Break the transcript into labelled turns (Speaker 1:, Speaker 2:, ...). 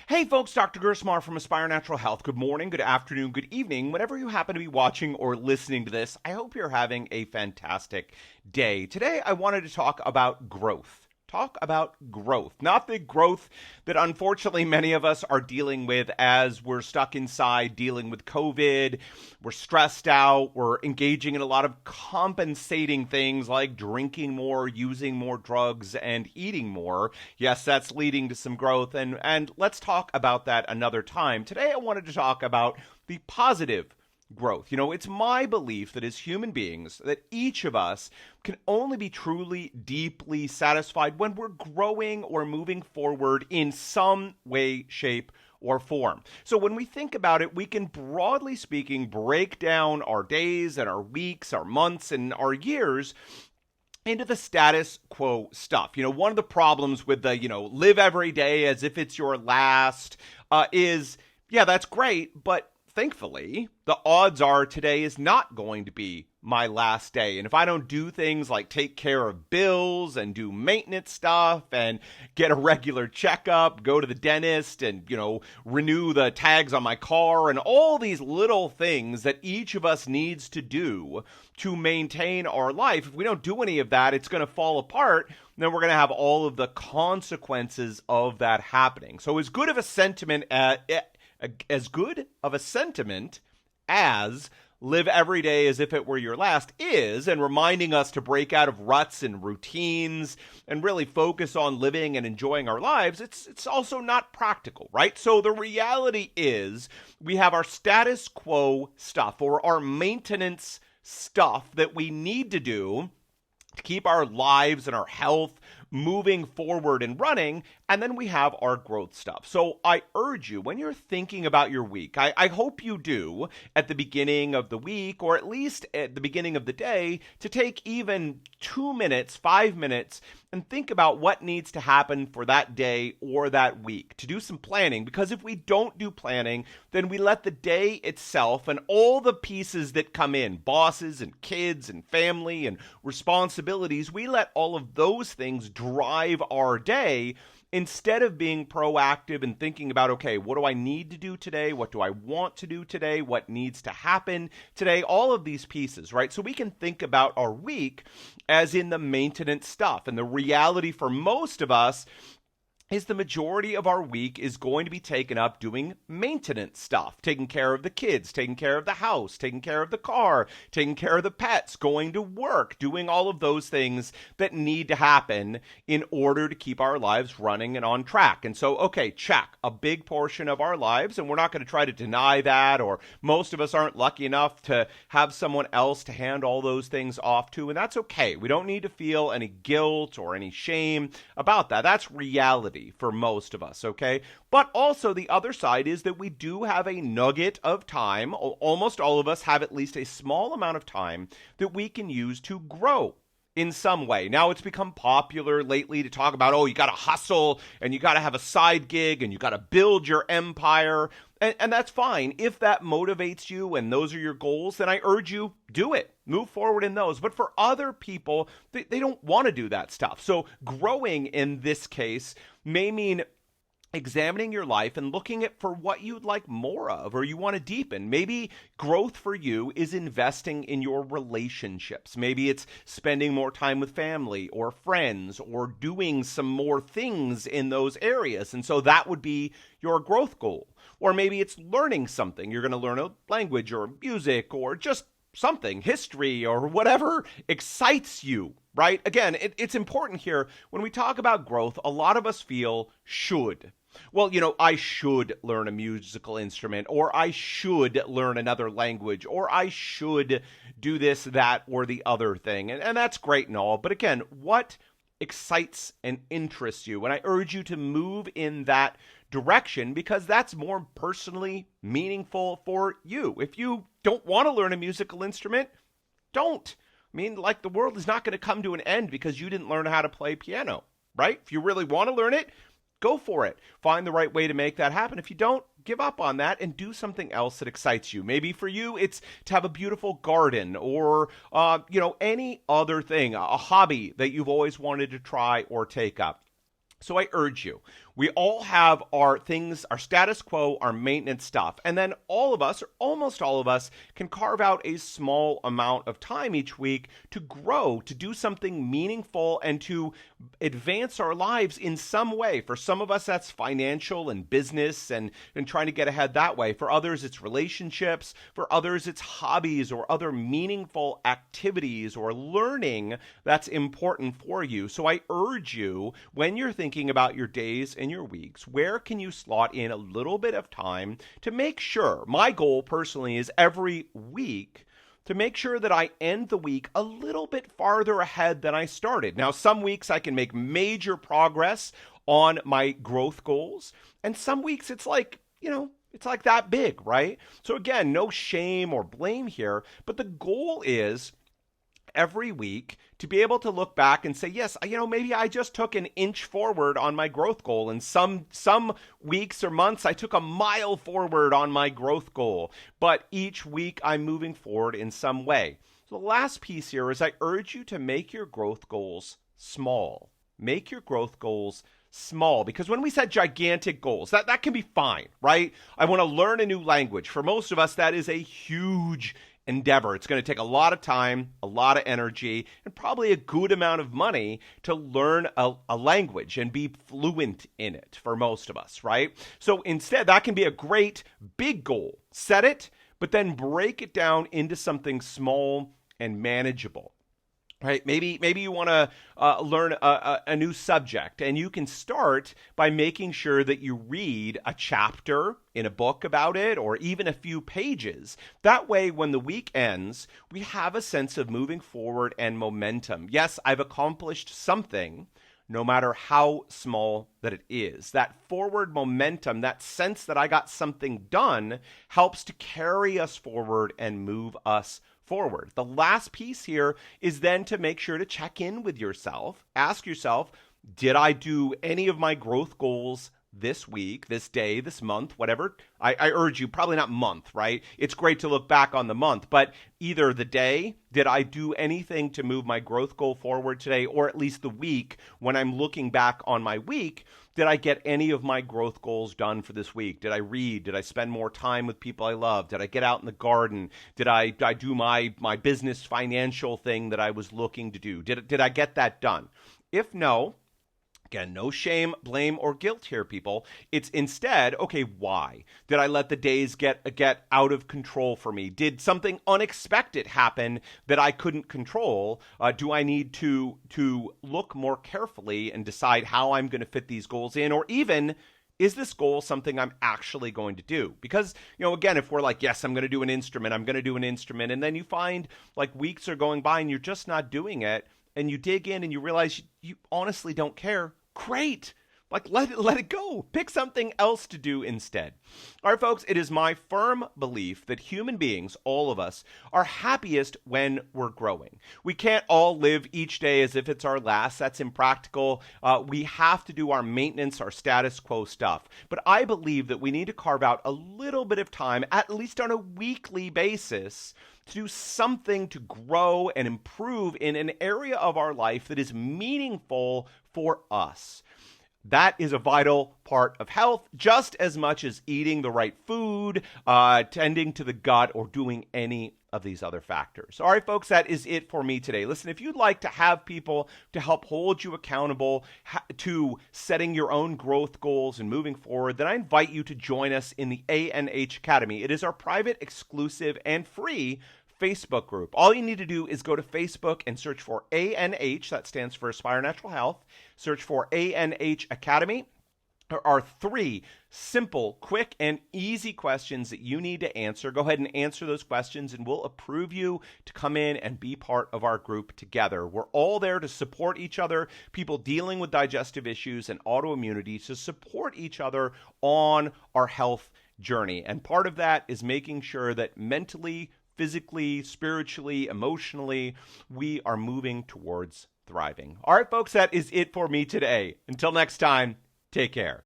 Speaker 1: Hey folks, Dr. Gerstmar from Aspire Natural Health. Good morning, good afternoon, good evening. Whenever you happen to be watching or listening to this, I hope you're having a fantastic day. Today, I wanted to talk about growth. Talk about growth, not the growth that unfortunately many of us are dealing with as we're stuck inside dealing with COVID. We're stressed out. We're engaging in a lot of compensating things like drinking more, using more drugs, and eating more. Yes, that's leading to some growth. And let's talk about that another time. Today, I wanted to talk about the positive growth. It's my belief that as human beings, that each of us can only be truly, deeply satisfied when we're growing or moving forward in some way, shape, or form. So when we think about it, we can, broadly speaking, break down our days and our weeks, our months, and our years into the status quo stuff. One of the problems with the, live every day as if it's your last is, yeah, that's great, but thankfully, the odds are today is not going to be my last day. And if I don't do things like take care of bills and do maintenance stuff and get a regular checkup, go to the dentist and, renew the tags on my car and all these little things that each of us needs to do to maintain our life, if we don't do any of that, it's going to fall apart. Then we're going to have all of the consequences of that happening. So as good of a sentiment as live every day as if it were your last is, and reminding us to break out of ruts and routines and really focus on living and enjoying our lives, it's also not practical, right? So the reality is we have our status quo stuff or our maintenance stuff that we need to do to keep our lives and our health moving forward and running, and then we have our growth stuff. So I urge you, when you're thinking about your week, I hope you do at the beginning of the week, or at least at the beginning of the day, to take even 2 minutes, 5 minutes, and think about what needs to happen for that day or that week, to do some planning. Because if we don't do planning, then we let the day itself and all the pieces that come in, bosses and kids and family and responsibilities, we let all of those things drive our day instead of being proactive and thinking about, okay, what do I need to do today? What do I want to do today? What needs to happen today? All of these pieces, right? So we can think about our week as in the maintenance stuff. And the reality for most of us is the majority of our week is going to be taken up doing maintenance stuff, taking care of the kids, taking care of the house, taking care of the car, taking care of the pets, going to work, doing all of those things that need to happen in order to keep our lives running and on track. And so, okay, check, a big portion of our lives, and we're not going to try to deny that, or most of us aren't lucky enough to have someone else to hand all those things off to, and that's okay. We don't need to feel any guilt or any shame about that. That's reality for most of us, okay? But also the other side is that we do have a nugget of time. Almost all of us have at least a small amount of time that we can use to grow in some way. Now, it's become popular lately to talk about, you got to hustle and you got to have a side gig and you got to build your empire. And that's fine. If that motivates you and those are your goals, then I urge you, do it. Move forward in those. But for other people, they don't want to do that stuff. So growing in this case may mean examining your life and looking at for what you'd like more of or you want to deepen. Maybe growth for you is investing in your relationships. Maybe it's spending more time with family or friends or doing some more things in those areas. And so that would be your growth goal. Or maybe it's learning something. You're going to learn a language or music or just something, history or whatever excites you, right? Again, it's important here when we talk about growth, a lot of us feel should. Well, I should learn a musical instrument, or I should learn another language, or I should do this, that, or the other thing. And that's great and all. But again, what excites and interests you? And I urge you to move in that direction because that's more personally meaningful for you. If you don't want to learn a musical instrument, don't. The world is not going to come to an end because you didn't learn how to play piano, right? If you really want to learn it, go for it. Find the right way to make that happen. If you don't, give up on that and do something else that excites you. Maybe for you, it's to have a beautiful garden or, any other thing, a hobby that you've always wanted to try or take up. So I urge you, We all have our things, our status quo, our maintenance stuff. And then all of us, or almost all of us, can carve out a small amount of time each week to grow, to do something meaningful, and to advance our lives in some way. For some of us, that's financial and business and trying to get ahead that way. For others, it's relationships. For others, it's hobbies or other meaningful activities or learning that's important for you. So I urge you, when you're thinking about your days and your weeks, where can you slot in a little bit of time to make sure, my goal personally is every week to make sure that I end the week a little bit farther ahead than I started. Now, some weeks I can make major progress on my growth goals, and some weeks it's like, it's like that big, right? So again, no shame or blame here, but the goal is every week to be able to look back and say, yes, maybe I just took an inch forward on my growth goal. And some weeks or months, I took a mile forward on my growth goal. But each week, I'm moving forward in some way. So the last piece here is I urge you to make your growth goals small. Make your growth goals small, because when we set gigantic goals, that can be fine, right? I want to learn a new language. For most of us, that is a huge endeavor. It's going to take a lot of time, a lot of energy, and probably a good amount of money to learn a language and be fluent in it for most of us, right? So instead, that can be a great big goal. Set it, but then break it down into something small and manageable. Right? Maybe you want to learn a new subject, and you can start by making sure that you read a chapter in a book about it, or even a few pages. That way, when the week ends, we have a sense of moving forward and momentum. Yes, I've accomplished something, no matter how small that it is. That forward momentum, that sense that I got something done, helps to carry us forward and move us forward. The last piece here is then to make sure to check in with yourself. Ask yourself, did I do any of my growth goals this week, this day, this month, whatever? I urge you, probably not month, right? It's great to look back on the month, but either the day, did I do anything to move my growth goal forward today, or at least the week, when I'm looking back on my week, did I get any of my growth goals done for this week? Did I read? Did I spend more time with people I love? Did I get out in the garden? Did I do my business financial thing that I was looking to do? Did I get that done? If no, again, no shame, blame, or guilt here, people. It's instead, okay, why? Did I let the days get out of control for me? Did something unexpected happen that I couldn't control? Do I need to look more carefully and decide how I'm going to fit these goals in? Or even, is this goal something I'm actually going to do? Because, again, if we're like, yes, I'm going to do an instrument, and then you find like weeks are going by and you're just not doing it, and you dig in and you realize you honestly don't care, great. Like, let it go. Pick something else to do instead. All right, folks, it is my firm belief that human beings, all of us, are happiest when we're growing. We can't all live each day as if it's our last. That's impractical. We have to do our maintenance, our status quo stuff. But I believe that we need to carve out a little bit of time, at least on a weekly basis, to do something to grow and improve in an area of our life that is meaningful for us. That is a vital part of health, just as much as eating the right food, tending to the gut, or doing any of these other factors. All right, folks, that is it for me today. Listen, if you'd like to have people to help hold you accountable to setting your own growth goals and moving forward, then I invite you to join us in the ANH Academy. It is our private, exclusive, and free Facebook group. All you need to do is go to Facebook and search for ANH, that stands for Aspire Natural Health. Search for ANH Academy. There are 3 simple, quick, and easy questions that you need to answer. Go ahead and answer those questions, and we'll approve you to come in and be part of our group together. We're all there to support each other, people dealing with digestive issues and autoimmunity, to support each other on our health journey. And part of that is making sure that mentally, physically, spiritually, emotionally, we are moving towards thriving. All right, folks, that is it for me today. Until next time, take care.